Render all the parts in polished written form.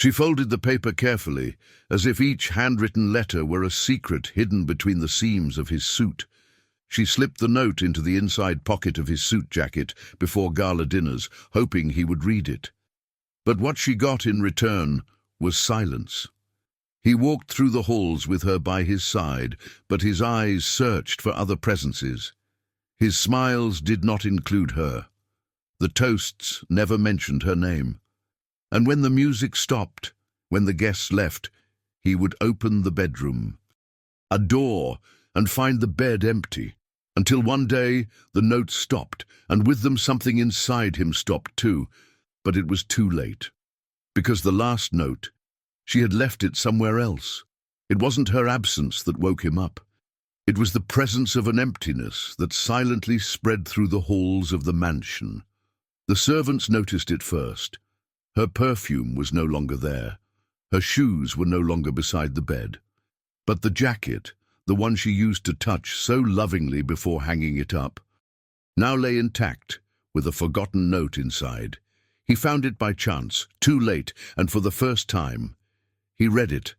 She folded the paper carefully, as if each handwritten letter were a secret hidden between the seams of his suit. She slipped the note into the inside pocket of his suit jacket before gala dinners, hoping he would read it. But what she got in return was silence. He walked through the halls with her by his side, but his eyes searched for other presences. His smiles did not include her. The toasts never mentioned her name. And when the music stopped, when the guests left, he would open the bedroom, a door, and find the bed empty, until one day the notes stopped, and with them something inside him stopped too. But it was too late, because the last note, she had left it somewhere else. It wasn't her absence that woke him up. It was the presence of an emptiness that silently spread through the halls of the mansion. The servants noticed it first. Her perfume was no longer there. Her shoes were no longer beside the bed. But the jacket, the one she used to touch so lovingly before hanging it up, now lay intact, with a forgotten note inside. He found it by chance, too late, and for the first time. He read it.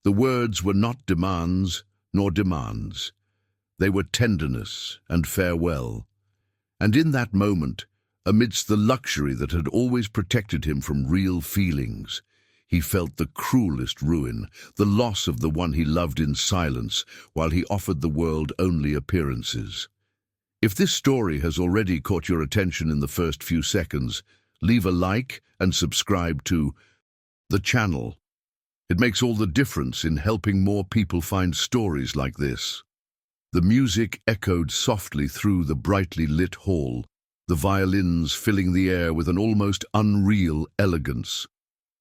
The words were not demands, nor demands. They were tenderness and farewell. And in that moment, amidst the luxury that had always protected him from real feelings, he felt the cruelest ruin, the loss of the one he loved in silence, while he offered the world only appearances. If this story has already caught your attention in the first few seconds, leave a like and subscribe to the channel. It makes all the difference in helping more people find stories like this. The music echoed softly through the brightly lit hall, the violins filling the air with an almost unreal elegance.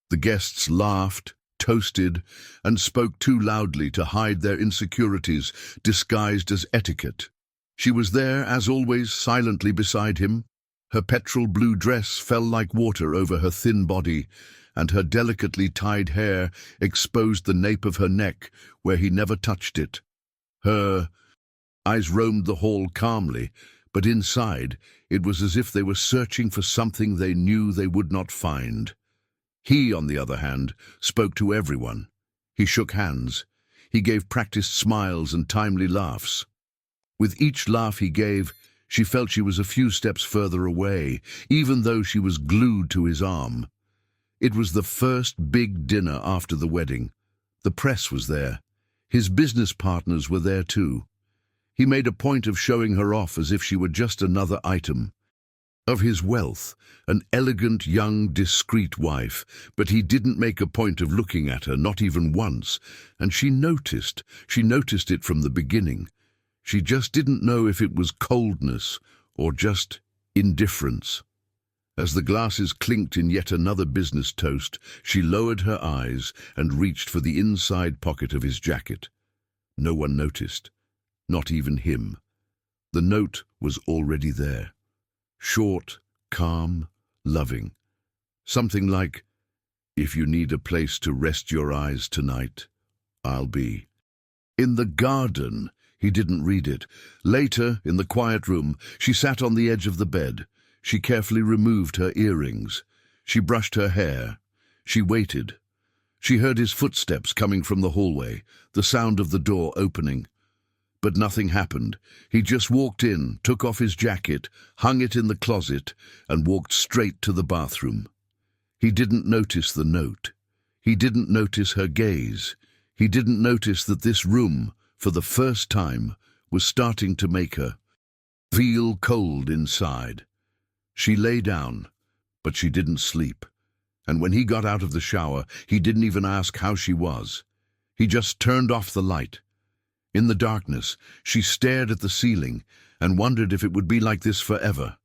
The guests laughed, toasted, and spoke too loudly to hide their insecurities, disguised as etiquette. She was there, as always, silently beside him. Her petrol blue dress fell like water over her thin body, and her delicately tied hair exposed the nape of her neck where he never touched it. Her eyes roamed the hall calmly, but inside it was as if they were searching for something they knew they would not find. He, on the other hand, spoke to everyone. He shook hands. He gave practiced smiles and timely laughs. With each laugh he gave, she felt she was a few steps further away, even though she was glued to his arm. It was the first big dinner after the wedding. The press was there. His business partners were there too. He made a point of showing her off as if she were just another item. Of his wealth, an elegant, young, discreet wife, but he didn't make a point of looking at her, not even once, and she noticed it from the beginning. She just didn't know if it was coldness or just indifference. As the glasses clinked in yet another business toast, she lowered her eyes and reached for the inside pocket of his jacket. No one noticed, not even him. The note was already there. Short, calm, loving. Something like, "If you need a place to rest your eyes tonight, I'll be." In the garden, he didn't read it. Later, in the quiet room, she sat on the edge of the bed. She carefully removed her earrings. She brushed her hair. She waited. She heard his footsteps coming from the hallway, the sound of the door opening. But nothing happened. He just walked in, took off his jacket, hung it in the closet, and walked straight to the bathroom. He didn't notice the note. He didn't notice her gaze. He didn't notice that this room, for the first time, was starting to make her feel cold inside. She lay down, but she didn't sleep. And when he got out of the shower, he didn't even ask how she was. He just turned off the light. In the darkness, she stared at the ceiling and wondered if it would be like this forever,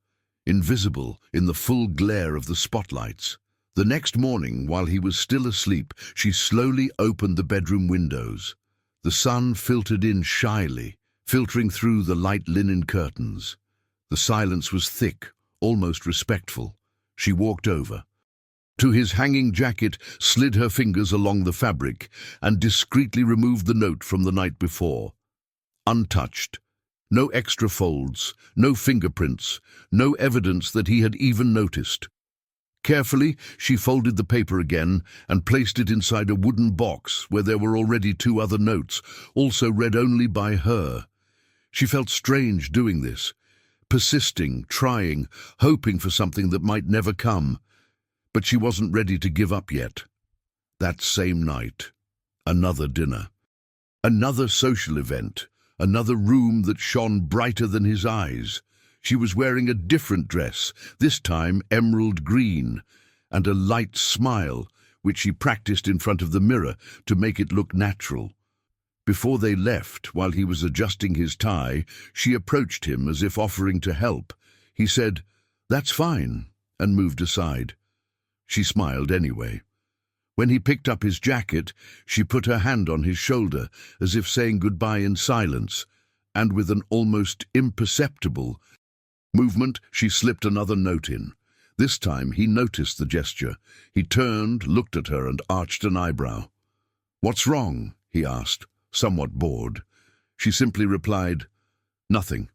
invisible in the full glare of the spotlights. The next morning, while he was still asleep, she slowly opened the bedroom windows. The sun filtered in shyly, filtering through the light linen curtains. The silence was thick, almost respectful. She walked over to his hanging jacket, slid her fingers along the fabric, and discreetly removed the note from the night before. Untouched. No extra folds, no fingerprints, no evidence that he had even noticed. Carefully, she folded the paper again and placed it inside a wooden box where there were already 2 other notes, also read only by her. She felt strange doing this, persisting, trying, hoping for something that might never come. But she wasn't ready to give up yet. That same night, another dinner, another social event, another room that shone brighter than his eyes. She was wearing a different dress, this time emerald green, and a light smile, which she practiced in front of the mirror to make it look natural. Before they left, while he was adjusting his tie, she approached him as if offering to help. He said, "That's fine," and moved aside. She smiled anyway. When he picked up his jacket, she put her hand on his shoulder, as if saying goodbye in silence, and with an almost imperceptible movement, she slipped another note in. This time he noticed the gesture. He turned, looked at her, and arched an eyebrow. "What's wrong?" he asked, somewhat bored. She simply replied, "Nothing."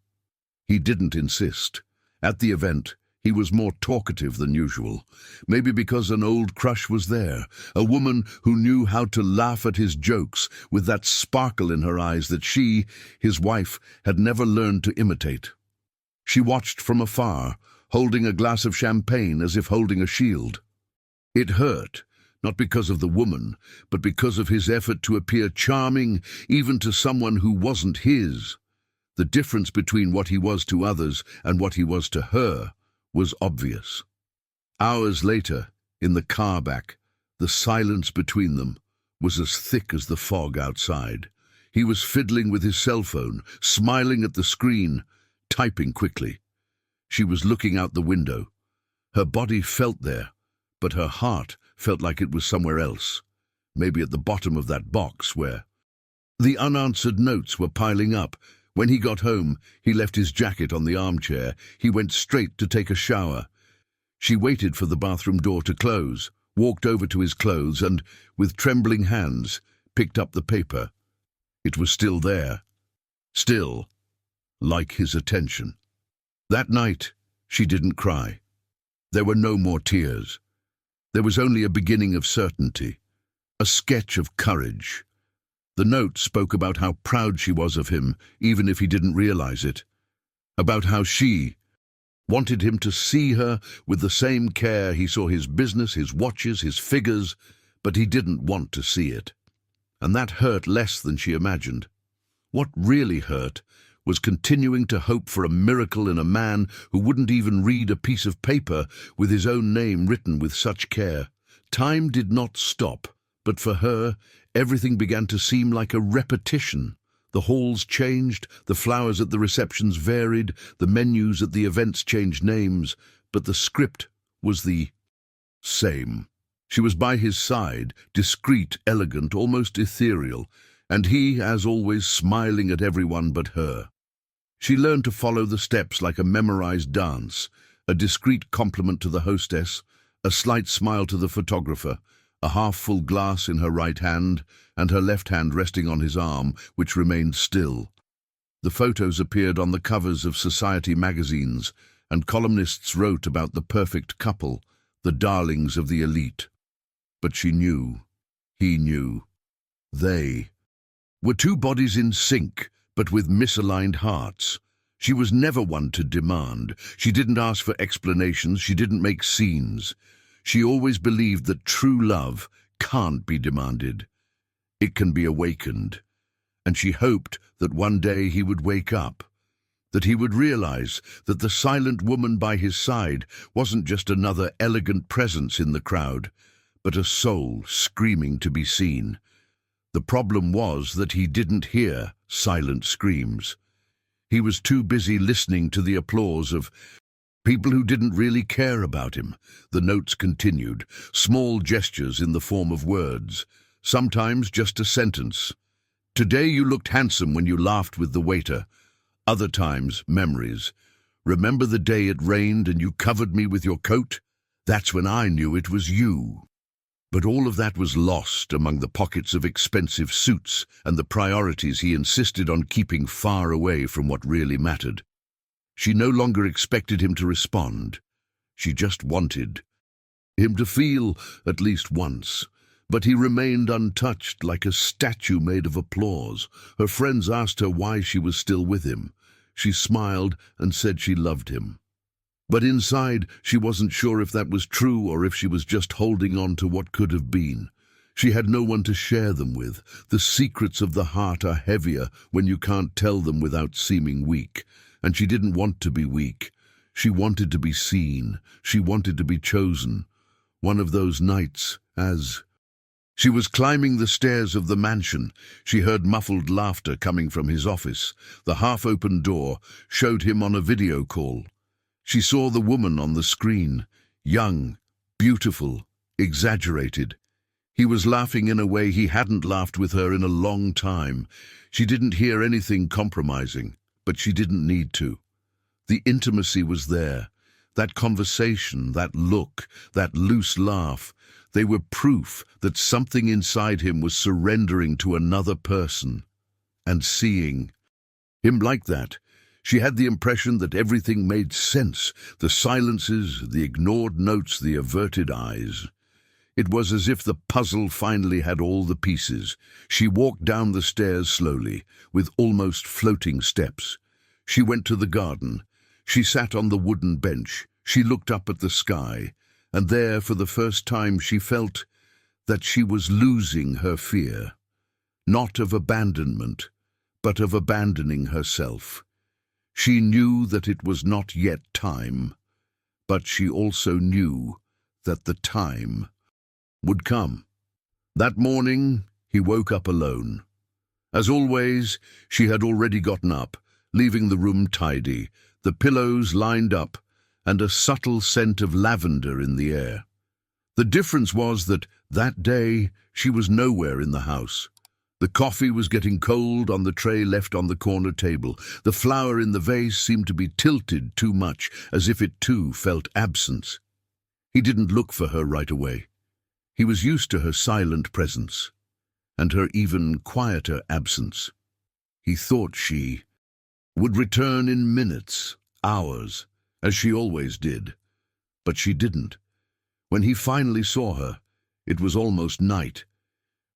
He didn't insist. At the event, he was more talkative than usual, maybe because an old crush was there, a woman who knew how to laugh at his jokes with that sparkle in her eyes that she, his wife, had never learned to imitate. She watched from afar, holding a glass of champagne as if holding a shield. It hurt, not because of the woman, but because of his effort to appear charming even to someone who wasn't his. The difference between what he was to others and what he was to her was obvious. Hours later, in the car back, the silence between them was as thick as the fog outside. He was fiddling with his cell phone, smiling at the screen, typing quickly. She was looking out the window. Her body felt there, but her heart felt like it was somewhere else, maybe at the bottom of that box where the unanswered notes were piling up. When he got home, he left his jacket on the armchair. He went straight to take a shower. She waited for the bathroom door to close, walked over to his clothes and, with trembling hands, picked up the paper. It was still there. Still, like his attention. That night, she didn't cry. There were no more tears. There was only a beginning of certainty, a sketch of courage. The note spoke about how proud she was of him, even if he didn't realize it. About how she wanted him to see her with the same care he saw his business, his watches, his figures, but he didn't want to see it. And that hurt less than she imagined. What really hurt was continuing to hope for a miracle in a man who wouldn't even read a piece of paper with his own name written with such care. Time did not stop, but for her, everything began to seem like a repetition. The halls changed, the flowers at the receptions varied, the menus at the events changed names, but the script was the same. She was by his side, discreet, elegant, almost ethereal, and he, as always, smiling at everyone but her. She learned to follow the steps like a memorized dance, a discreet compliment to the hostess, a slight smile to the photographer, a half-full glass in her right hand, and her left hand resting on his arm, which remained still. The photos appeared on the covers of society magazines, and columnists wrote about the perfect couple, the darlings of the elite. But she knew, he knew, they were 2 bodies in sync, but with misaligned hearts. She was never one to demand. She didn't ask for explanations. She didn't make scenes. She always believed that true love can't be demanded. It can be awakened. And she hoped that one day he would wake up, that he would realize that the silent woman by his side wasn't just another elegant presence in the crowd, but a soul screaming to be seen. The problem was that he didn't hear silent screams. He was too busy listening to the applause of people who didn't really care about him. The notes continued, small gestures in the form of words, sometimes just a sentence. "Today you looked handsome when you laughed with the waiter." Other times, memories. "Remember the day it rained and you covered me with your coat? That's when I knew it was you." But all of that was lost among the pockets of expensive suits and the priorities he insisted on keeping far away from what really mattered. She no longer expected him to respond. She just wanted him to feel at least once. But he remained untouched, like a statue made of applause. Her friends asked her why she was still with him. She smiled and said she loved him. But inside, she wasn't sure if that was true or if she was just holding on to what could have been. She had no one to share them with. The secrets of the heart are heavier when you can't tell them without seeming weak. And she didn't want to be weak. She wanted to be seen. She wanted to be chosen. One of those nights, as she was climbing the stairs of the mansion, she heard muffled laughter coming from his office. The half-open door showed him on a video call. She saw the woman on the screen, young, beautiful, exaggerated. He was laughing in a way he hadn't laughed with her in a long time. She didn't hear anything compromising, but she didn't need to. The intimacy was there. That conversation, that look, that loose laugh, they were proof that something inside him was surrendering to another person. And seeing him like that, she had the impression that everything made sense, the silences, the ignored notes, the averted eyes. It was as if the puzzle finally had all the pieces. She walked down the stairs slowly, with almost floating steps. She went to the garden. She sat on the wooden bench. She looked up at the sky, and there, for the first time, she felt that she was losing her fear. Not of abandonment, but of abandoning herself. She knew that it was not yet time, but she also knew that the time would come. That morning, he woke up alone. As always, she had already gotten up, leaving the room tidy, the pillows lined up, and a subtle scent of lavender in the air. The difference was that day she was nowhere in the house. The coffee was getting cold on the tray left on the corner table. The flower in the vase seemed to be tilted too much, as if it too felt absence. He didn't look for her right away. He was used to her silent presence, and her even quieter absence. He thought she would return in minutes, hours, as she always did. But she didn't. When he finally saw her, it was almost night.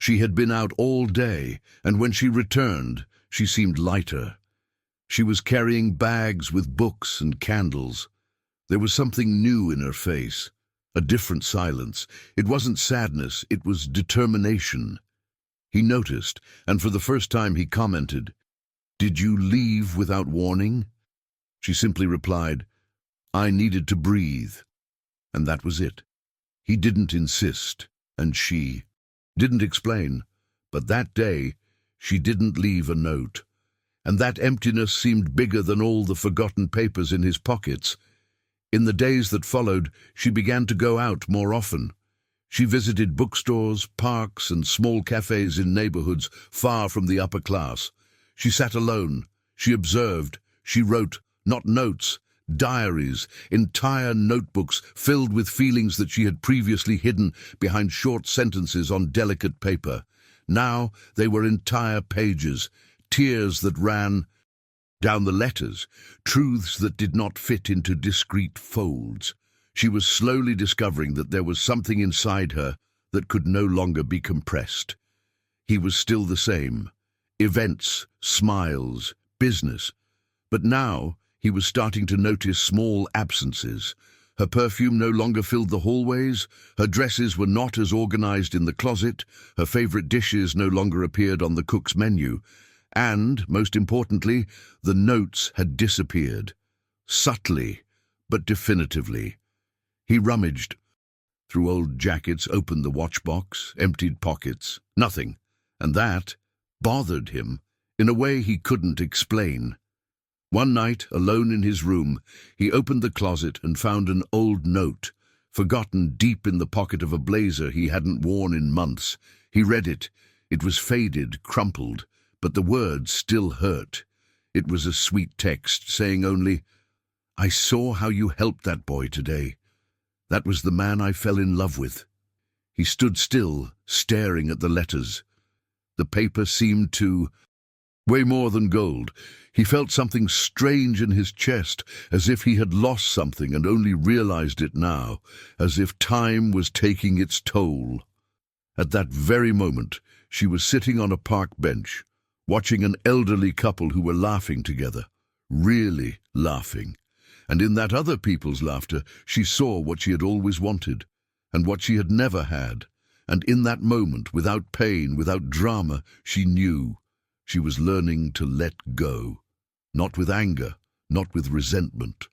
She had been out all day, and when she returned, she seemed lighter. She was carrying bags with books and candles. There was something new in her face, a different silence. It wasn't sadness, it was determination. He noticed, and for the first time he commented, "Did you leave without warning?" She simply replied, "I needed to breathe." And that was it. He didn't insist, and she didn't explain. But that day, she didn't leave a note. And that emptiness seemed bigger than all the forgotten papers in his pockets. In the days that followed, she began to go out more often. She visited bookstores, parks, and small cafes in neighborhoods far from the upper class. She sat alone. She observed. She wrote, not notes, diaries, entire notebooks filled with feelings that she had previously hidden behind short sentences on delicate paper. Now they were entire pages, tears that ran down the letters, truths that did not fit into discreet folds. She was slowly discovering that there was something inside her that could no longer be compressed. He was still the same. Events, smiles, business. But now he was starting to notice small absences. Her perfume no longer filled the hallways, her dresses were not as organized in the closet, her favorite dishes no longer appeared on the cook's menu, and, most importantly, the notes had disappeared. Subtly, but definitively. He rummaged through old jackets, opened the watchbox, emptied pockets. Nothing. And that bothered him in a way he couldn't explain. One night, alone in his room, he opened the closet and found an old note, forgotten deep in the pocket of a blazer he hadn't worn in months. He read it. It was faded, crumpled, but the words still hurt. It was a sweet text, saying only, "I saw how you helped that boy today. That was the man I fell in love with." He stood still, staring at the letters. The paper seemed to Way more than gold. He felt something strange in his chest, as if he had lost something and only realized it now, as if time was taking its toll. At that very moment, she was sitting on a park bench, watching an elderly couple who were laughing together, really laughing. And in that other people's laughter, she saw what she had always wanted, and what she had never had. And in that moment, without pain, without drama, she knew. She was learning to let go, not with anger, not with resentment,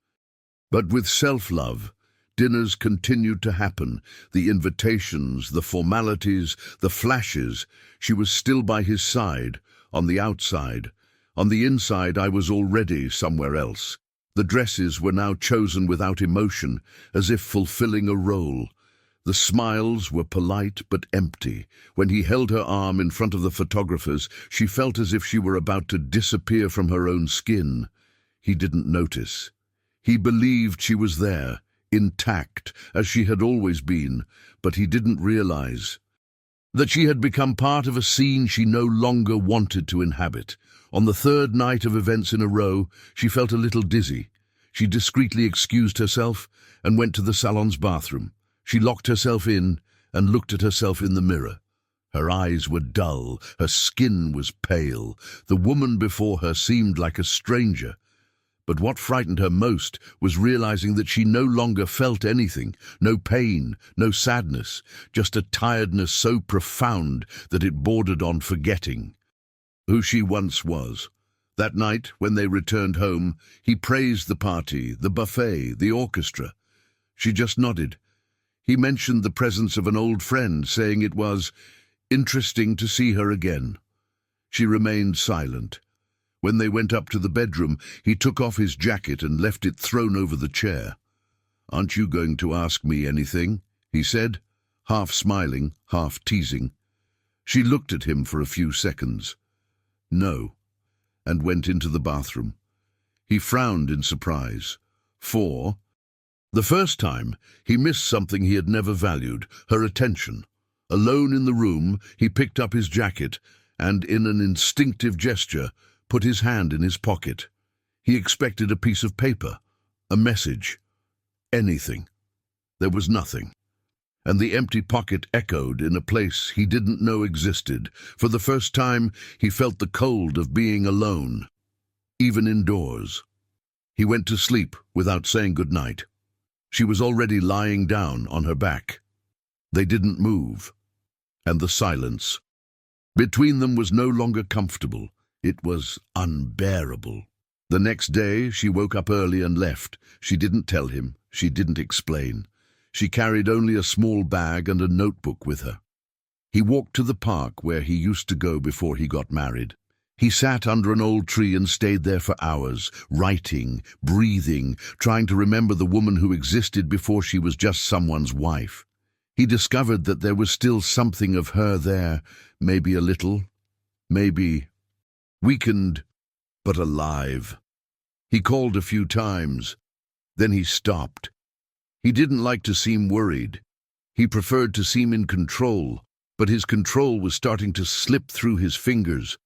but with self-love. Dinners continued to happen, the invitations, the formalities, the flashes. She was still by his side, on the outside. On the inside, I was already somewhere else. The dresses were now chosen without emotion, as if fulfilling a role. The smiles were polite but empty. When he held her arm in front of the photographers, she felt as if she were about to disappear from her own skin. He didn't notice. He believed she was there, intact, as she had always been, but he didn't realize that she had become part of a scene she no longer wanted to inhabit. On the third night of events in a row, she felt a little dizzy. She discreetly excused herself and went to the salon's bathroom. She locked herself in and looked at herself in the mirror. Her eyes were dull, her skin was pale. The woman before her seemed like a stranger. But what frightened her most was realizing that she no longer felt anything, no pain, no sadness, just a tiredness so profound that it bordered on forgetting who she once was. That night, when they returned home, he praised the party, the buffet, the orchestra. She just nodded. He mentioned the presence of an old friend, saying it was interesting to see her again. She remained silent. When they went up to the bedroom, he took off his jacket and left it thrown over the chair. "Aren't you going to ask me anything?" he said, half smiling, half teasing. She looked at him for a few seconds. "No," and went into the bathroom. He frowned in surprise. For the first time, he missed something he had never valued, her attention. Alone in the room, he picked up his jacket and, in an instinctive gesture, put his hand in his pocket. He expected a piece of paper, a message, anything. There was nothing. And the empty pocket echoed in a place he didn't know existed. For the first time, he felt the cold of being alone, even indoors. He went to sleep without saying goodnight. She was already lying down on her back. They didn't move. And the silence between them was no longer comfortable. It was unbearable. The next day, she woke up early and left. She didn't tell him. She didn't explain. She carried only a small bag and a notebook with her. He walked to the park where he used to go before he got married. He sat under an old tree and stayed there for hours, writing, breathing, trying to remember the woman who existed before she was just someone's wife. He discovered that there was still something of her there, maybe a little, maybe weakened, but alive. He called a few times. Then he stopped. He didn't like to seem worried. He preferred to seem in control, but his control was starting to slip through his fingers.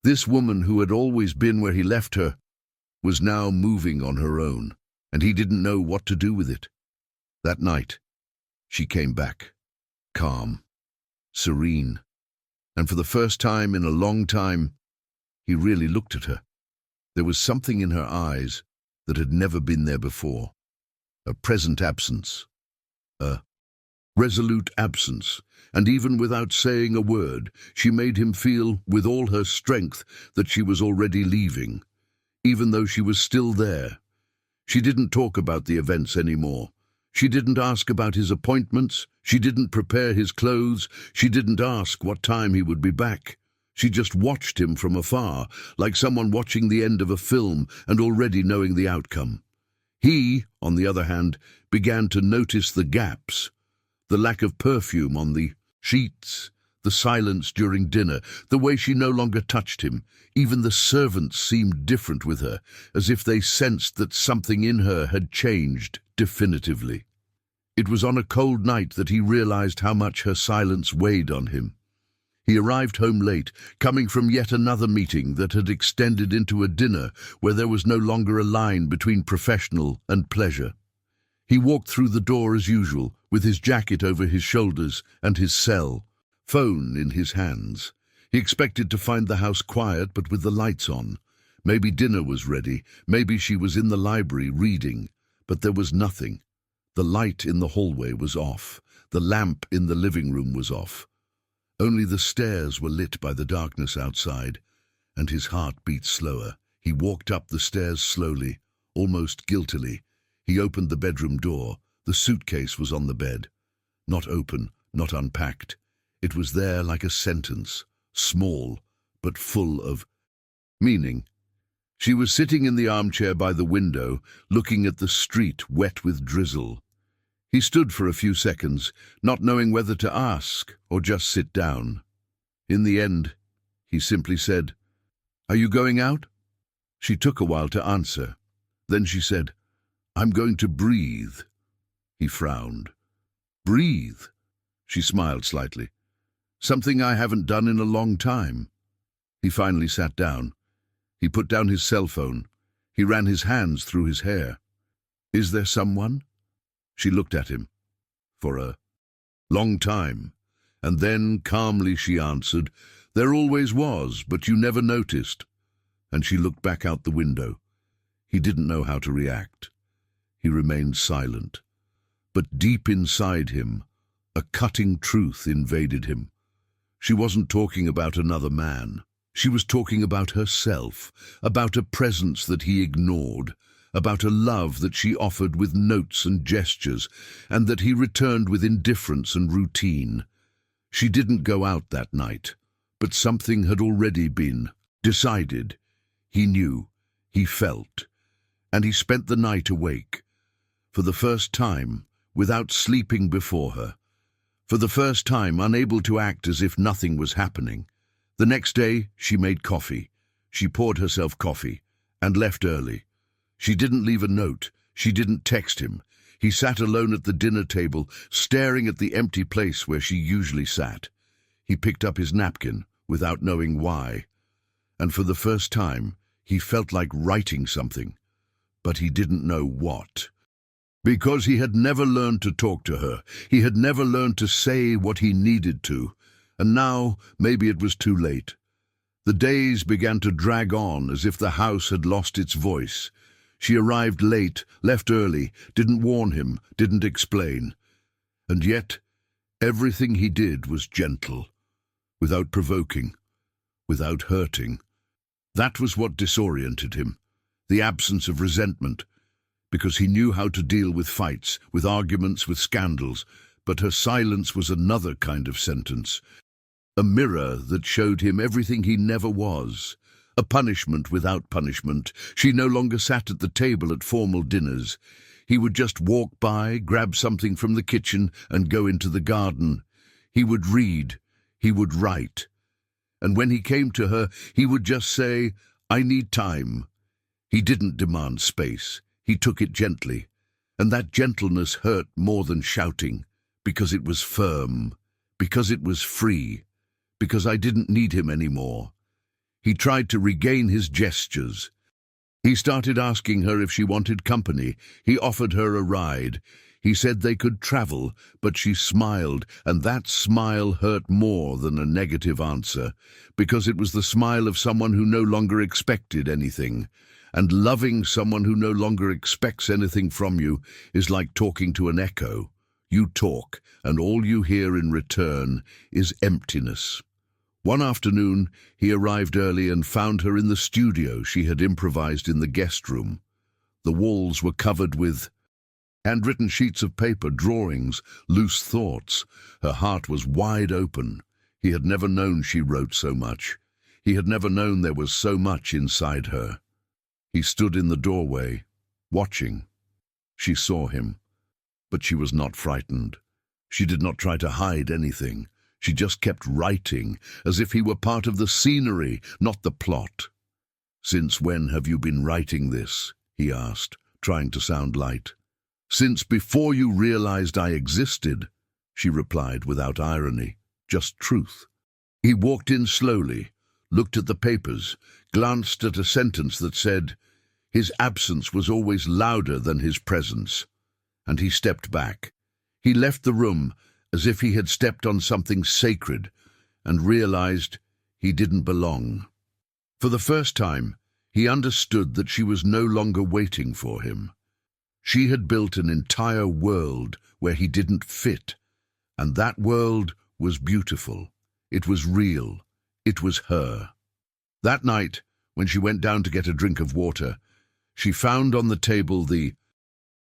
This woman who had always been where he left her was now moving on her own, and he didn't know what to do with it. That night, she came back, calm, serene, and for the first time in a long time, he really looked at her. There was something in her eyes that had never been there before. A present absence, a resolute absence, and even without saying a word, she made him feel with all her strength that she was already leaving, even though she was still there. She didn't talk about the events anymore. She didn't ask about his appointments. She didn't prepare his clothes. She didn't ask what time he would be back. She just watched him from afar, like someone watching the end of a film and already knowing the outcome. He, on the other hand, began to notice the gaps, the lack of perfume on the sheets, the silence during dinner, the way she no longer touched him. Even the servants seemed different with her, as if they sensed that something in her had changed definitively. It was on a cold night that he realized how much her silence weighed on him. He arrived home late, coming from yet another meeting that had extended into a dinner where there was no longer a line between professional and pleasure. He walked through the door as usual, with his jacket over his shoulders and his cell, phone in his hands. He expected to find the house quiet but with the lights on. Maybe dinner was ready, maybe she was in the library reading, but there was nothing. The light in the hallway was off. The lamp in the living room was off. Only the stairs were lit by the darkness outside, and his heart beat slower. He walked up the stairs slowly, almost guiltily. He opened the bedroom door. The suitcase was on the bed. Not open, not unpacked. It was there like a sentence, small, but full of meaning. She was sitting in the armchair by the window, looking at the street wet with drizzle. He stood for a few seconds, not knowing whether to ask or just sit down. In the end, he simply said, "Are you going out?" She took a while to answer. Then she said, "I'm going to breathe." He frowned. "Breathe?" She smiled slightly. "Something I haven't done in a long time." He finally sat down. He put down his cell phone. He ran his hands through his hair. "Is there someone?" She looked at him. "For a long time." And then, calmly, she answered, "There always was, but you never noticed." And she looked back out the window. He didn't know how to react. He remained silent. But deep inside him, a cutting truth invaded him. She wasn't talking about another man. She was talking about herself, about a presence that he ignored, about a love that she offered with notes and gestures, and that he returned with indifference and routine. She didn't go out that night, but something had already been decided. He knew, he felt, and he spent the night awake. For the first time, without sleeping before her. For the first time, unable to act as if nothing was happening. The next day, she made coffee. She poured herself coffee, and left early. She didn't leave a note. She didn't text him. He sat alone at the dinner table, staring at the empty place where she usually sat. He picked up his napkin, without knowing why. And for the first time, he felt like writing something. But he didn't know what. Because he had never learned to talk to her. He had never learned to say what he needed to. And now, maybe it was too late. The days began to drag on as if the house had lost its voice. She arrived late, left early, didn't warn him, didn't explain. And yet, everything he did was gentle, without provoking, without hurting. That was what disoriented him, the absence of resentment, because he knew how to deal with fights, with arguments, with scandals, but her silence was another kind of sentence. A mirror that showed him everything he never was. A punishment without punishment. She no longer sat at the table at formal dinners. He would just walk by, grab something from the kitchen, and go into the garden. He would read. He would write. And when he came to her, he would just say, "I need time." He didn't demand space. He took it gently. And that gentleness hurt more than shouting, because it was firm, because it was free, because I didn't need him anymore. He tried to regain his gestures. He started asking her if she wanted company. He offered her a ride. He said they could travel, but she smiled, and that smile hurt more than a negative answer, because it was the smile of someone who no longer expected anything. And loving someone who no longer expects anything from you is like talking to an echo. You talk, and all you hear in return is emptiness. One afternoon, he arrived early and found her in the studio she had improvised in the guest room. The walls were covered with handwritten sheets of paper, drawings, loose thoughts. Her heart was wide open. He had never known she wrote so much. He had never known there was so much inside her. He stood in the doorway, watching. She saw him, but she was not frightened. She did not try to hide anything. She just kept writing, as if he were part of the scenery, not the plot. "Since when have you been writing this?" he asked, trying to sound light. "Since before you realized I existed," she replied without irony, just truth. He walked in slowly, looked at the papers, glanced at a sentence that said, "His absence was always louder than his presence," and he stepped back. He left the room as if he had stepped on something sacred and realized he didn't belong. For the first time, he understood that she was no longer waiting for him. She had built an entire world where he didn't fit, and that world was beautiful. It was real. It was her. That night, when she went down to get a drink of water, she found on the table the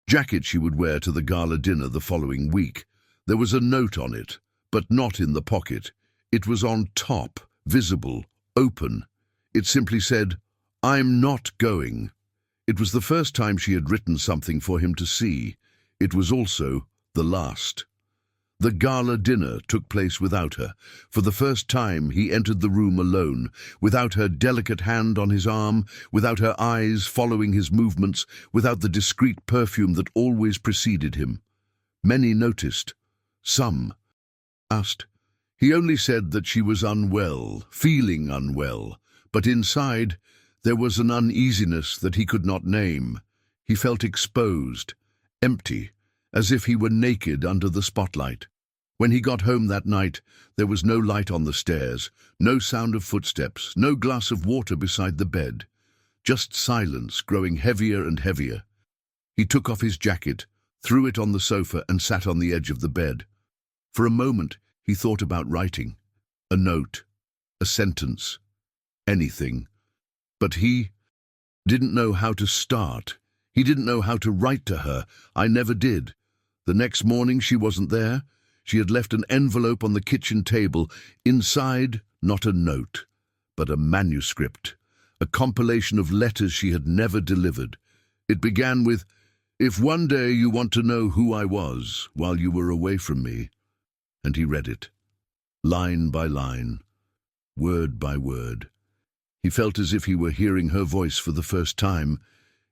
jacket she would wear to the gala dinner the following week. There was a note on it, but not in the pocket. It was on top, visible, open. It simply said, "I'm not going." It was the first time she had written something for him to see. It was also the last. The gala dinner took place without her. For the first time he entered the room alone, without her delicate hand on his arm, without her eyes following his movements, without the discreet perfume that always preceded him. Many noticed. Some asked. He only said that she was unwell, feeling unwell, but inside there was an uneasiness that he could not name. He felt exposed, empty, as if he were naked under the spotlight. When he got home that night, there was no light on the stairs, no sound of footsteps, no glass of water beside the bed, just silence growing heavier and heavier. He took off his jacket, threw it on the sofa and sat on the edge of the bed. For a moment, he thought about writing. A note, a sentence, anything. But he didn't know how to start. He didn't know how to write to her. I never did. The next morning she wasn't there. She had left an envelope on the kitchen table. Inside, not a note, but a manuscript, a compilation of letters she had never delivered. It began with, "If one day you want to know who I was while you were away from me." And he read it, line by line, word by word. He felt as if he were hearing her voice for the first time,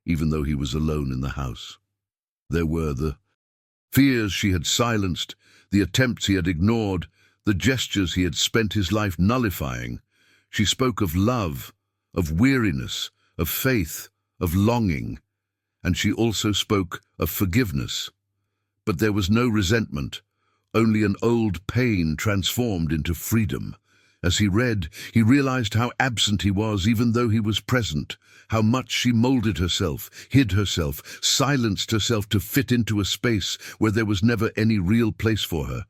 even though he was alone in the house. There were the fears she had silenced, the attempts he had ignored, the gestures he had spent his life nullifying. She spoke of love, of weariness, of faith, of longing, and she also spoke of forgiveness. But there was no resentment, only an old pain transformed into freedom. As he read, he realized how absent he was even though he was present, how much she molded herself, hid herself, silenced herself to fit into a space where there was never any real place for her,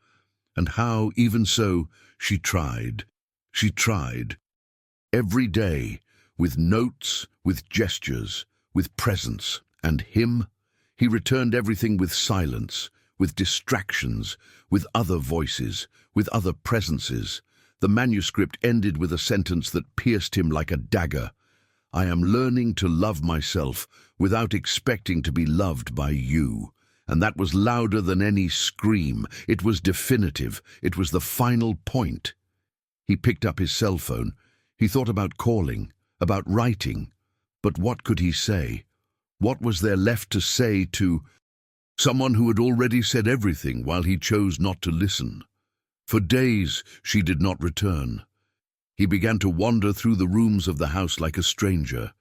and how, even so, she tried. She tried. Every day, with notes, with gestures, with presence. And him? He returned everything with silence, with distractions, with other voices, with other presences. The manuscript ended with a sentence that pierced him like a dagger. "I am learning to love myself without expecting to be loved by you." And that was louder than any scream. It was definitive. It was the final point. He picked up his cell phone. He thought about calling, about writing. But what could he say? What was there left to say to someone who had already said everything while he chose not to listen? For days she did not return. He began to wander through the rooms of the house like a stranger.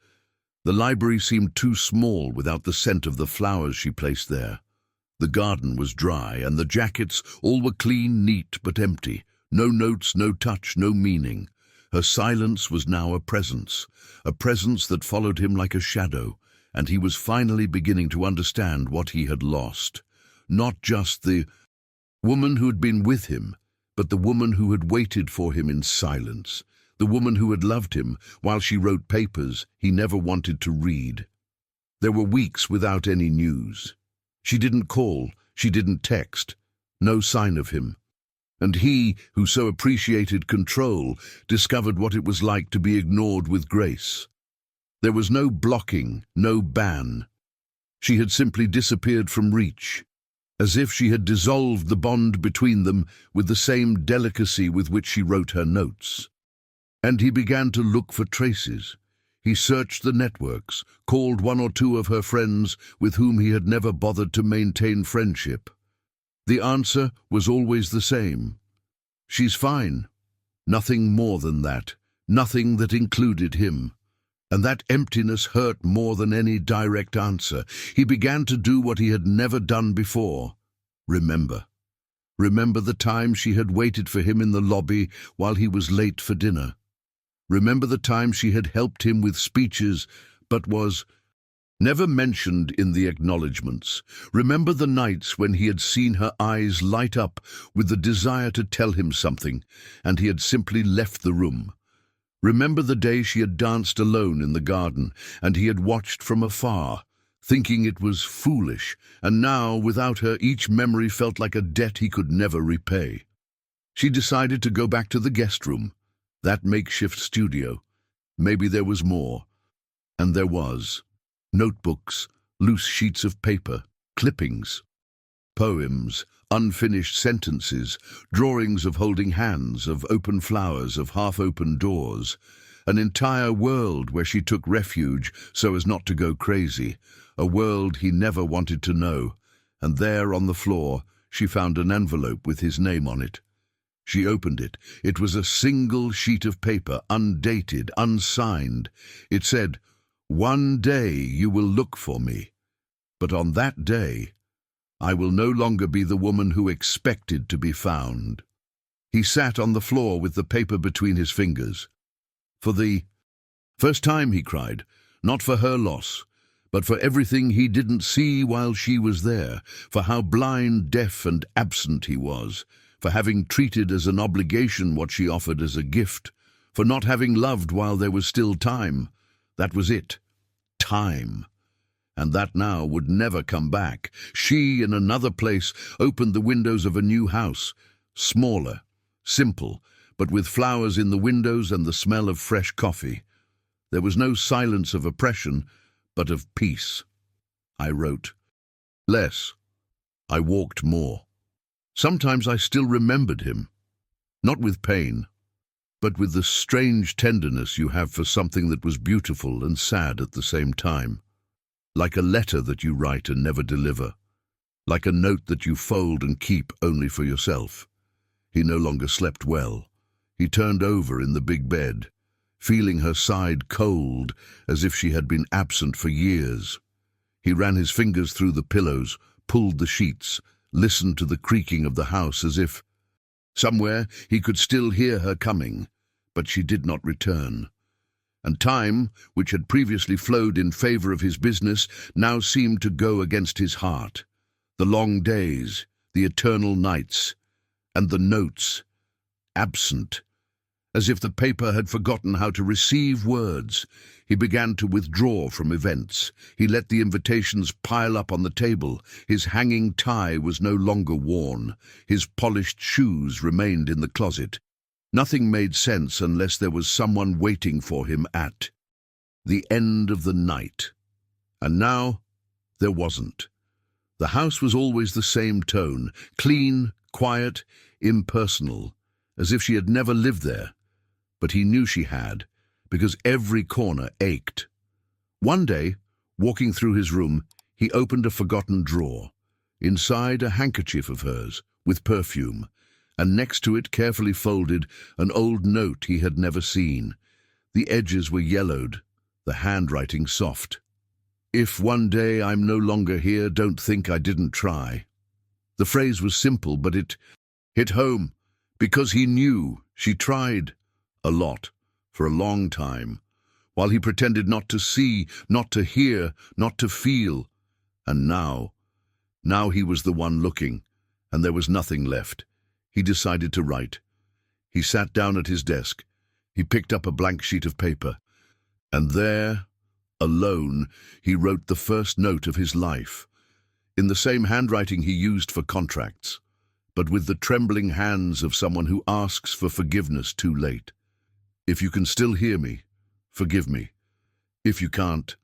The library seemed too small without the scent of the flowers she placed there. The garden was dry, and the jackets all were clean, neat, but empty. No notes, no touch, no meaning. Her silence was now a presence that followed him like a shadow, and he was finally beginning to understand what he had lost. Not just the woman who had been with him, but the woman who had waited for him in silence, the woman who had loved him while she wrote papers he never wanted to read. There were weeks without any news. She didn't call, she didn't text, no sign of him. And he, who so appreciated control, discovered what it was like to be ignored with grace. There was no blocking, no ban. She had simply disappeared from reach, as if she had dissolved the bond between them with the same delicacy with which she wrote her notes. And he began to look for traces. He searched the networks, called one or two of her friends with whom he had never bothered to maintain friendship. The answer was always the same. "She's fine." Nothing more than that, nothing that included him. And that emptiness hurt more than any direct answer. He began to do what he had never done before. Remember. Remember the time she had waited for him in the lobby while he was late for dinner. Remember the time she had helped him with speeches, but was never mentioned in the acknowledgements. Remember the nights when he had seen her eyes light up with the desire to tell him something, and he had simply left the room. Remember the day she had danced alone in the garden, and he had watched from afar, thinking it was foolish, and now, without her, each memory felt like a debt he could never repay. She decided to go back to the guest room, that makeshift studio. Maybe there was more. And there was. Notebooks, loose sheets of paper, clippings, poems, unfinished sentences, drawings of holding hands, of open flowers, of half-open doors, an entire world where she took refuge so as not to go crazy, a world he never wanted to know, and there on the floor she found an envelope with his name on it. She opened it. It was a single sheet of paper, undated, unsigned. It said, "One day you will look for me, but on that day I will no longer be the woman who expected to be found." He sat on the floor with the paper between his fingers. For the first time, he cried, not for her loss, but for everything he didn't see while she was there, for how blind, deaf, and absent he was, for having treated as an obligation what she offered as a gift, for not having loved while there was still time. That was it. Time. And that now would never come back. She, in another place, opened the windows of a new house, smaller, simple, but with flowers in the windows and the smell of fresh coffee. There was no silence of oppression, but of peace. I wrote less. I walked more. Sometimes I still remembered him, not with pain, but with the strange tenderness you have for something that was beautiful and sad at the same time. Like a letter that you write and never deliver. Like a note that you fold and keep only for yourself. He no longer slept well. He turned over in the big bed, feeling her side cold as if she had been absent for years. He ran his fingers through the pillows, pulled the sheets, listened to the creaking of the house as if somewhere he could still hear her coming, but she did not return. And time, which had previously flowed in favor of his business, now seemed to go against his heart. The long days, the eternal nights, and the notes, absent, as if the paper had forgotten how to receive words. He began to withdraw from events. He let the invitations pile up on the table. His hanging tie was no longer worn. His polished shoes remained in the closet. Nothing made sense unless there was someone waiting for him at the end of the night. And now there wasn't. The house was always the same tone, clean, quiet, impersonal, as if she had never lived there. But he knew she had, because every corner ached. One day, walking through his room, he opened a forgotten drawer. Inside, a handkerchief of hers, with perfume, and next to it, carefully folded, an old note he had never seen. The edges were yellowed, the handwriting soft. "If one day I'm no longer here, don't think I didn't try." The phrase was simple, but it hit home, because he knew she tried. A lot, for a long time, while he pretended not to see, not to hear, not to feel. And now he was the one looking, and there was nothing left. He decided to write. He sat down at his desk. He picked up a blank sheet of paper, and there, alone, he wrote the first note of his life, in the same handwriting he used for contracts, but with the trembling hands of someone who asks for forgiveness too late. If you can still hear me, forgive me. If you can't,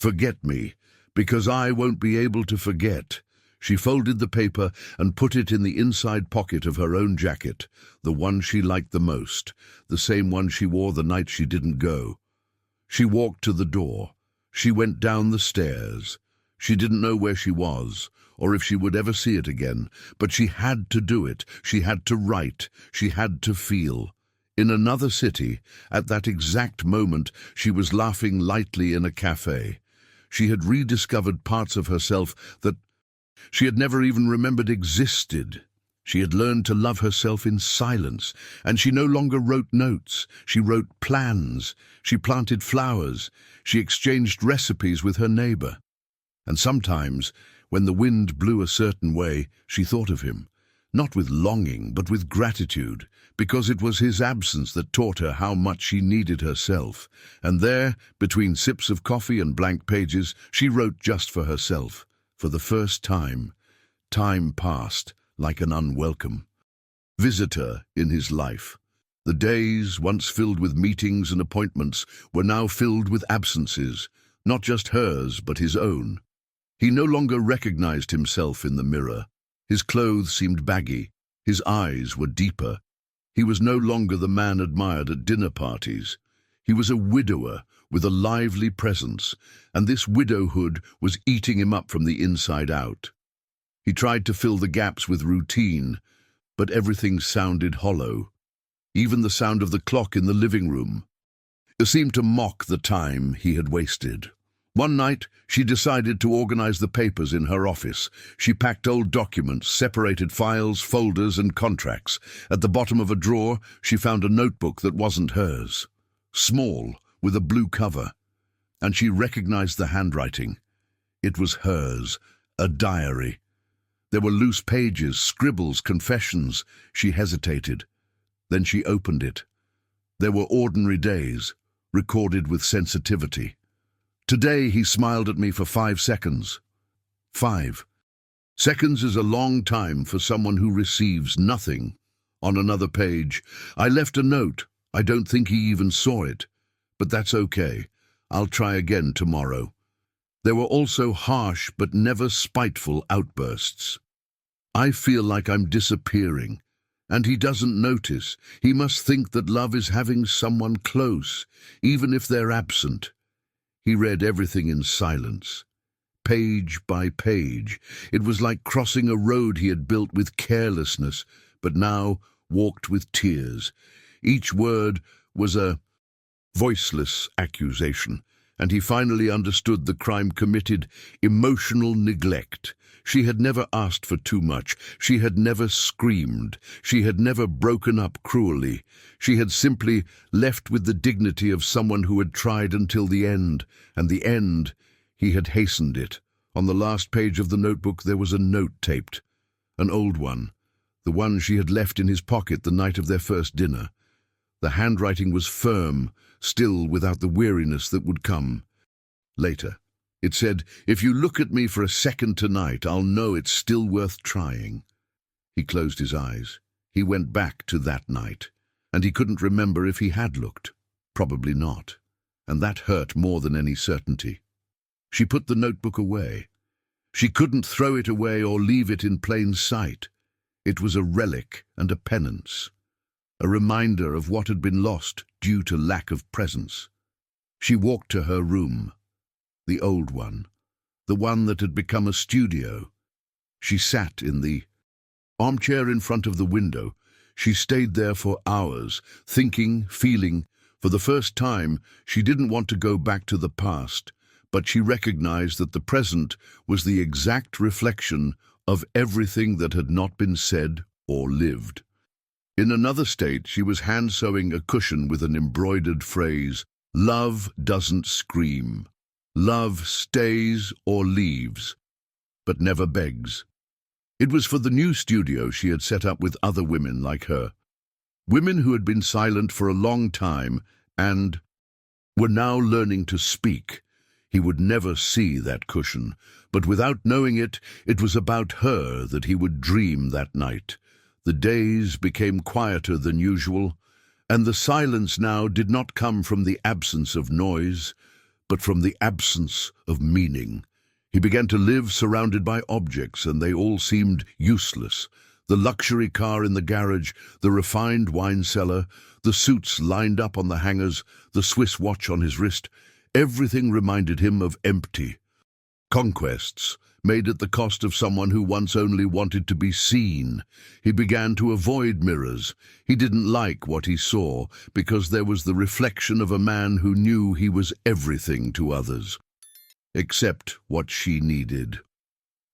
forget me, because I won't be able to forget. She folded the paper and put it in the inside pocket of her own jacket, the one she liked the most, the same one she wore the night she didn't go. She walked to the door. She went down the stairs. She didn't know where she was, or if she would ever see it again, but she had to do it. She had to write. She had to feel. In another city, at that exact moment, she was laughing lightly in a cafe. She had rediscovered parts of herself that she had never even remembered existed. She had learned to love herself in silence, and she no longer wrote notes. She wrote plans. She planted flowers. She exchanged recipes with her neighbor. And sometimes, when the wind blew a certain way, she thought of him, not with longing, but with gratitude, because it was his absence that taught her how much she needed herself. And there, between sips of coffee and blank pages, she wrote just for herself. For the first time, time passed like an unwelcome visitor in his life. The days, once filled with meetings and appointments, were now filled with absences, not just hers, but his own. He no longer recognized himself in the mirror. His clothes seemed baggy. His eyes were deeper. He was no longer the man admired at dinner parties. He was a widower with a lively presence, and this widowhood was eating him up from the inside out. He tried to fill the gaps with routine, but everything sounded hollow. Even the sound of the clock in the living room. It seemed to mock the time he had wasted. One night, she decided to organize the papers in her office. She packed old documents, separated files, folders, and contracts. At the bottom of a drawer, she found a notebook that wasn't hers. Small, with a blue cover. And she recognized the handwriting. It was hers, a diary. There were loose pages, scribbles, confessions. She hesitated. Then she opened it. There were ordinary days, recorded with sensitivity. Today he smiled at me for 5 seconds. 5 seconds is a long time for someone who receives nothing. On another page, I left a note. I don't think he even saw it. But that's okay. I'll try again tomorrow. There were also harsh but never spiteful outbursts. I feel like I'm disappearing. And he doesn't notice. He must think that love is having someone close, even if they're absent. He read everything in silence, page by page. It was like crossing a road he had built with carelessness, but now walked with tears. Each word was a voiceless accusation, and he finally understood the crime committed: emotional neglect. She had never asked for too much. She had never screamed. She had never broken up cruelly. She had simply left with the dignity of someone who had tried until the end, and the end, he had hastened it. On the last page of the notebook there was a note taped, an old one, the one she had left in his pocket the night of their first dinner. The handwriting was firm, still without the weariness that would come later. It said, "If you look at me for a second tonight, I'll know it's still worth trying." He closed his eyes. He went back to that night, and he couldn't remember if he had looked. Probably not, and that hurt more than any certainty. She put the notebook away. She couldn't throw it away or leave it in plain sight. It was a relic and a penance, a reminder of what had been lost due to lack of presence. She walked to her room. The old one, the one that had become a studio. She sat in the armchair in front of the window. She stayed there for hours, thinking, feeling. For the first time, she didn't want to go back to the past, but she recognized that the present was the exact reflection of everything that had not been said or lived. In another state, she was hand-sewing a cushion with an embroidered phrase, "Love doesn't scream. Love stays or leaves, but never begs." It was for the new studio she had set up with other women like her. Women who had been silent for a long time and were now learning to speak. He would never see that cushion, but without knowing it, it was about her that he would dream that night. The days became quieter than usual, and the silence now did not come from the absence of noise, but from the absence of meaning. He began to live surrounded by objects, and they all seemed useless. The luxury car in the garage, the refined wine cellar, the suits lined up on the hangers, the Swiss watch on his wrist, everything reminded him of empty. Conquests, made at the cost of someone who once only wanted to be seen. He began to avoid mirrors. He didn't like what he saw, because there was the reflection of a man who knew he was everything to others, except what she needed.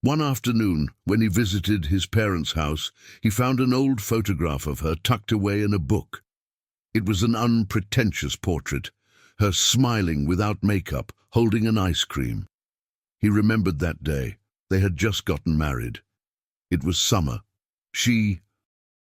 One afternoon, when he visited his parents' house, he found an old photograph of her tucked away in a book. It was an unpretentious portrait, her smiling without makeup, holding an ice cream. He remembered that day. They had just gotten married. It was summer. She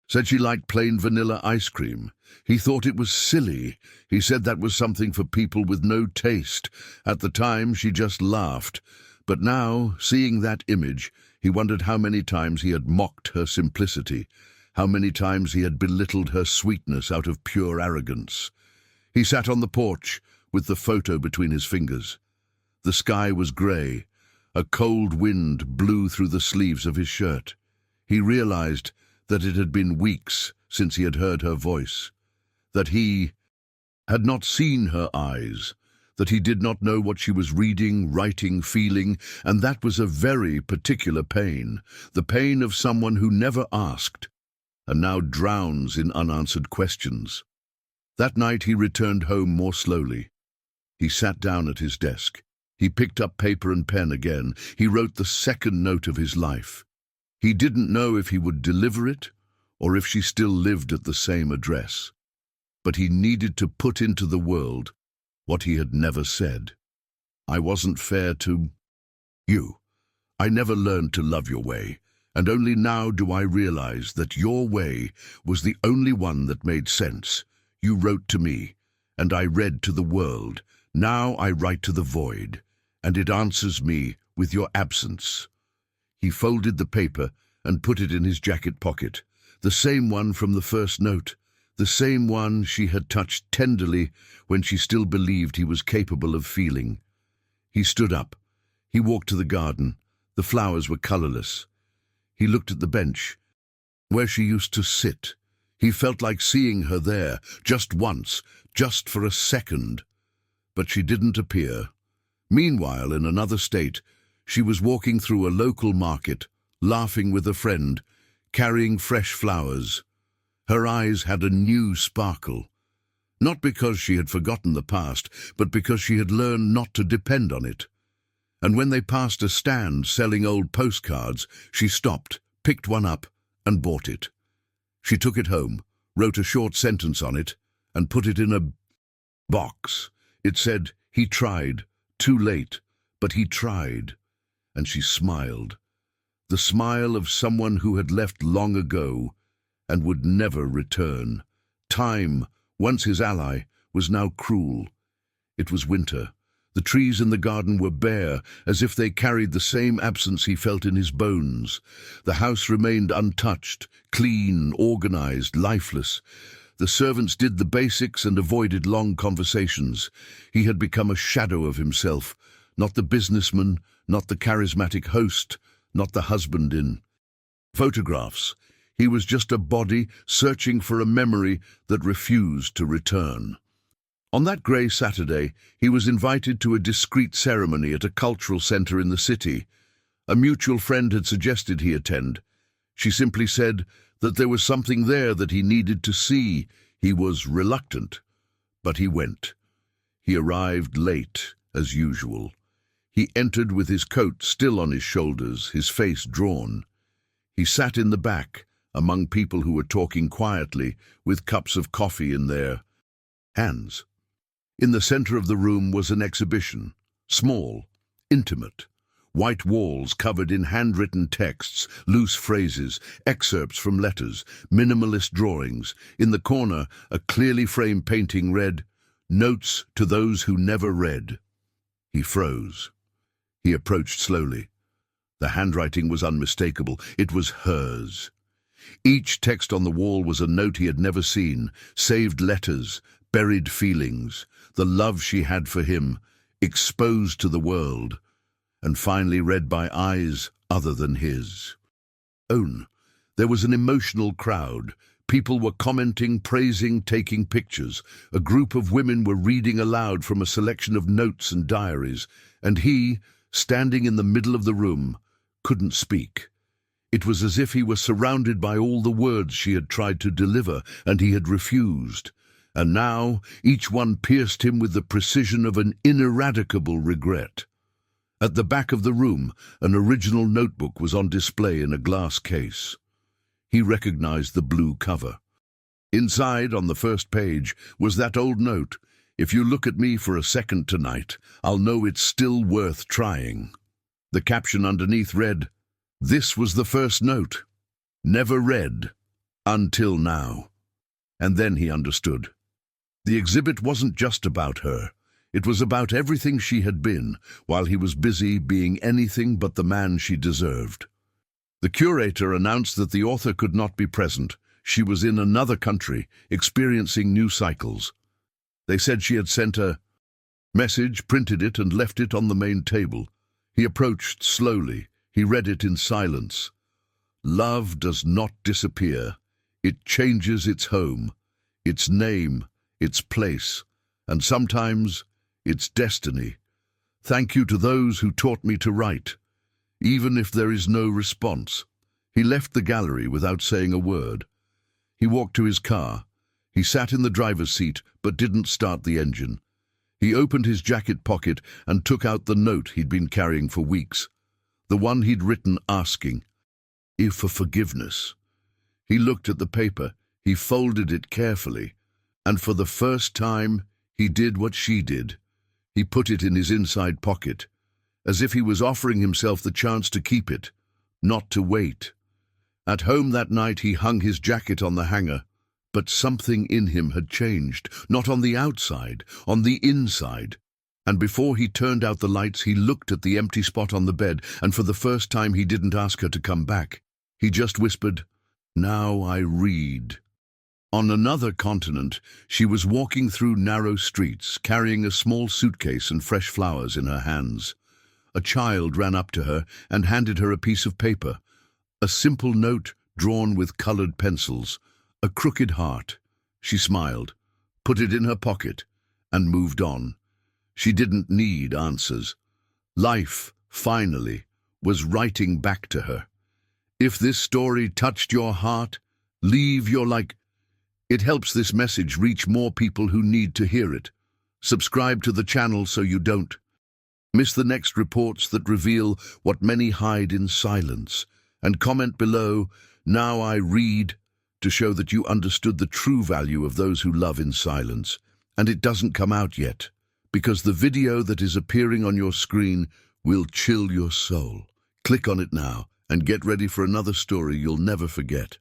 said she liked plain vanilla ice cream. He thought it was silly. He said that was something for people with no taste. At the time, she just laughed. But now, seeing that image, he wondered how many times he had mocked her simplicity, how many times he had belittled her sweetness out of pure arrogance. He sat on the porch, with the photo between his fingers. The sky was grey. A cold wind blew through the sleeves of his shirt. He realized that it had been weeks since he had heard her voice, that he had not seen her eyes, that he did not know what she was reading, writing, feeling, and that was a very particular pain, the pain of someone who never asked, and now drowns in unanswered questions. That night he returned home more slowly. He sat down at his desk. He picked up paper and pen again. He wrote the second note of his life. He didn't know if he would deliver it, or if she still lived at the same address. But he needed to put into the world what he had never said. I wasn't fair to you. I never learned to love your way, and only now do I realize that your way was the only one that made sense. You wrote to me, and I read to the world. Now I write to the void, and it answers me with your absence. He folded the paper and put it in his jacket pocket, the same one from the first note, the same one she had touched tenderly when she still believed he was capable of feeling. He stood up. He walked to the garden. The flowers were colorless. He looked at the bench, where she used to sit. He felt like seeing her there, just once, just for a second. But she didn't appear. Meanwhile, in another state, she was walking through a local market, laughing with a friend, carrying fresh flowers. Her eyes had a new sparkle. Not because she had forgotten the past, but because she had learned not to depend on it. And when they passed a stand selling old postcards, she stopped, picked one up, and bought it. She took it home, wrote a short sentence on it, and put it in a box. It said, "He tried, too late, but he tried." And she smiled. The smile of someone who had left long ago and would never return. Time, once his ally, was now cruel. It was winter. The trees in the garden were bare, as if they carried the same absence he felt in his bones. The house remained untouched, clean, organized, lifeless. The servants did the basics and avoided long conversations. He had become a shadow of himself, not the businessman, not the charismatic host, not the husband in photographs. He was just a body searching for a memory that refused to return. On that grey Saturday, he was invited to a discreet ceremony at a cultural centre in the city. A mutual friend had suggested he attend. She simply said that there was something there that he needed to see. He was reluctant, but he went. He arrived late, as usual. He entered with his coat still on his shoulders, his face drawn. He sat in the back, among people who were talking quietly, with cups of coffee in their hands. In the center of the room was an exhibition, small, intimate. White walls covered in handwritten texts, loose phrases, excerpts from letters, minimalist drawings. In the corner, a clearly framed painting read, "Notes to those who never read." He froze. He approached slowly. The handwriting was unmistakable. It was hers. Each text on the wall was a note he had never seen, saved letters, buried feelings, the love she had for him, exposed to the world, and finally read by eyes other than his own. There was an emotional crowd. People were commenting, praising, taking pictures. A group of women were reading aloud from a selection of notes and diaries, and he, standing in the middle of the room, couldn't speak. It was as if he were surrounded by all the words she had tried to deliver and he had refused. And now each one pierced him with the precision of an ineradicable regret. At the back of the room, an original notebook was on display in a glass case. He recognized the blue cover. Inside, on the first page, was that old note, "If you look at me for a second tonight, I'll know it's still worth trying." The caption underneath read, "This was the first note. Never read. Until now." And then he understood. The exhibit wasn't just about her. It was about everything she had been, while he was busy being anything but the man she deserved. The curator announced that the author could not be present. She was in another country, experiencing new cycles. They said she had sent a message, printed it, and left it on the main table. He approached slowly. He read it in silence. "Love does not disappear. It changes its home, its name, its place, and sometimes its destiny. Thank you to those who taught me to write, even if there is no response." He left the gallery without saying a word. He walked to his car. He sat in the driver's seat but didn't start the engine. He opened his jacket pocket and took out the note he'd been carrying for weeks, the one he'd written asking if for forgiveness. He looked at the paper. He folded it carefully, and for the first time he did what she did. He put it in his inside pocket, as if he was offering himself the chance to keep it, not to wait. At home that night he hung his jacket on the hanger, but something in him had changed, not on the outside, on the inside. And before he turned out the lights, he looked at the empty spot on the bed, and for the first time he didn't ask her to come back. He just whispered, "Now I read." On another continent, she was walking through narrow streets, carrying a small suitcase and fresh flowers in her hands. A child ran up to her and handed her a piece of paper, a simple note drawn with colored pencils, a crooked heart. She smiled, put it in her pocket, and moved on. She didn't need answers. Life, finally, was writing back to her. If this story touched your heart, leave your like. It helps this message reach more people who need to hear it. Subscribe to the channel so you don't miss the next reports that reveal what many hide in silence. And comment below, "Now I read," to show that you understood the true value of those who love in silence. And it doesn't come out yet, because the video that is appearing on your screen will chill your soul. Click on it now and get ready for another story you'll never forget.